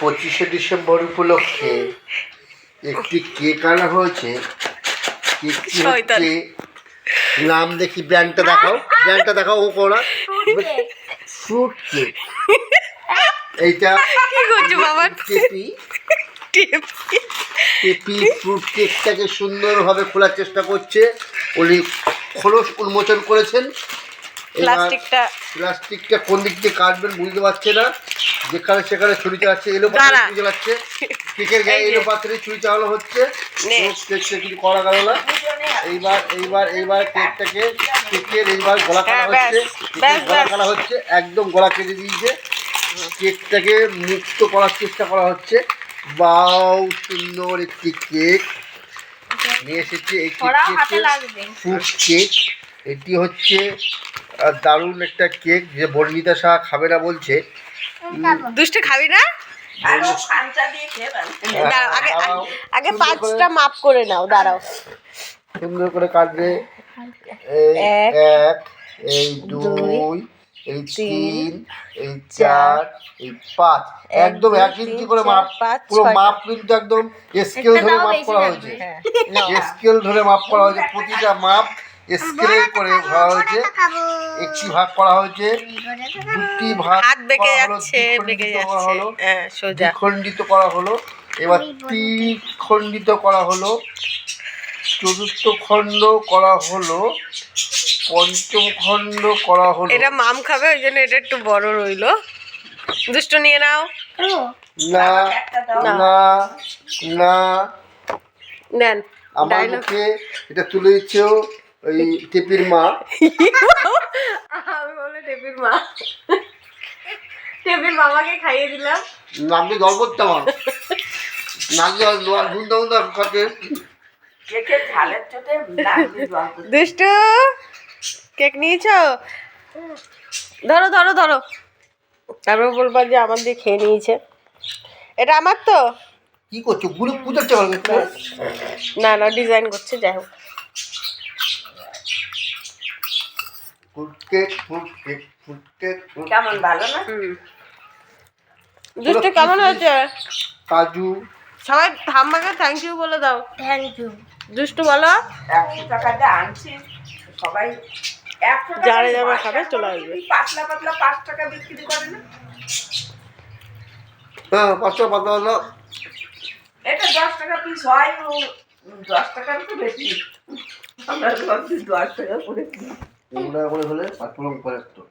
25শে December উপলক্ষে একটি cake আনা হয়েছে। কেকটি হচ্ছে, নাম দেখি, ব্র্যান্ডটা দেখাও ও কোনা ফ্রুট কেক। এইটা কি করছো বাবা? টেপি ফ্রুট কেকটাকে সুন্দরভাবে খোলার চেষ্টা করছে। উনি খোলস উন্মোচন করেছেন। প্লাস্টিকটা কোন দিক দিয়ে কাটবেন বুঝতে পারছে না, যেখানে সেখানে ছুরি চালাচ্ছে, এলো পাত্রে ছুরি চালাচ্ছে, কেকের গায়ে এলো পাত্রে ছুরি চালানো হচ্ছে। কেকটা কিছু করা গেল না। এইবার কেকের এইবার গলা কাটা হচ্ছে, একদম গলা কেটে দিয়েছে। কেকটাকে মুক্ত করার চেষ্টা করা হচ্ছে। বাও, সুন্দর একটি কেক নিয়ে এসেছে। এই কেকটি হচ্ছে ফ্রুট কেক। এটি হচ্ছে দারুণ একটা কেক, যে বর্ণিতা শাহ খাবে না বলছে। দুষ্টু খাবি না? আগে 5টা মাপ করে নাও, দাঁড়াও। সুন্দর করে কাটবে। এক, এই 2, এই 3, এই 4, এই 5, একদম 1 ইঞ্চি করে মাপ। পুরো মাপ কিন্তু একদম স্কেল ধরে মাপ করা হয়েছে। স্কেল ধরে মাপ করা হয়েছে। প্রতিটা মাপ স্কেল করে ধরা হয়েছে। একটি ভাগ করা হয়েছে, দুটি ভাগ দ্বিখণ্ডিত করা হলো, এবার ত্রিখণ্ডিত করা হলো, চতুর্থ খণ্ড করা হলো, পঞ্চম খণ্ড করা হলো। এটা মাম খাবে, ওই জন্য এটা একটু বড় রইলো। দুষ্টু নিয়ে নাও। না না না, নেন। আমার মুখে এটা তুলে দিচ্ছে ওই টেপির মা। আমি বলে টেপির মা, টেপির মামাকে খাইয়ে দিলাম। নাকি জল করতে আমার নাকি ধুন্দা ধুন্দা খাতে। দুষ্টু কেক নিয়েছো? ধরো ধরো ধরো, তারপর বলবা যে আমার দিয়ে খেয়ে নিয়েছে। এটা আমার তো। কি করছো? গুরু পুজোচ্ছে না না, ডিজাইন করছে, যাই হোক। কেমন, ভালো না? দুষ্টু কেমন হয়েছে? কাজু। সবাই ঠাম্মাকে থ্যাংক ইউ বলে দাও। Thank you. দুষ্টু বলো। 100 টাকাতে আনছি, সবাই 100 টাকা যারা যারা খাবে চলে আসবে। পাতলা পাতলা 5 টাকা বিক্রি করে না? হ্যাঁ, 5 টাকা পাতলা। এটা 10 টাকা পিস হয়, 10 টাকার তো বেশি। আমরা 10 টাকা করে কিনি। 3 টাকা করে হলে 5 টাকা করে।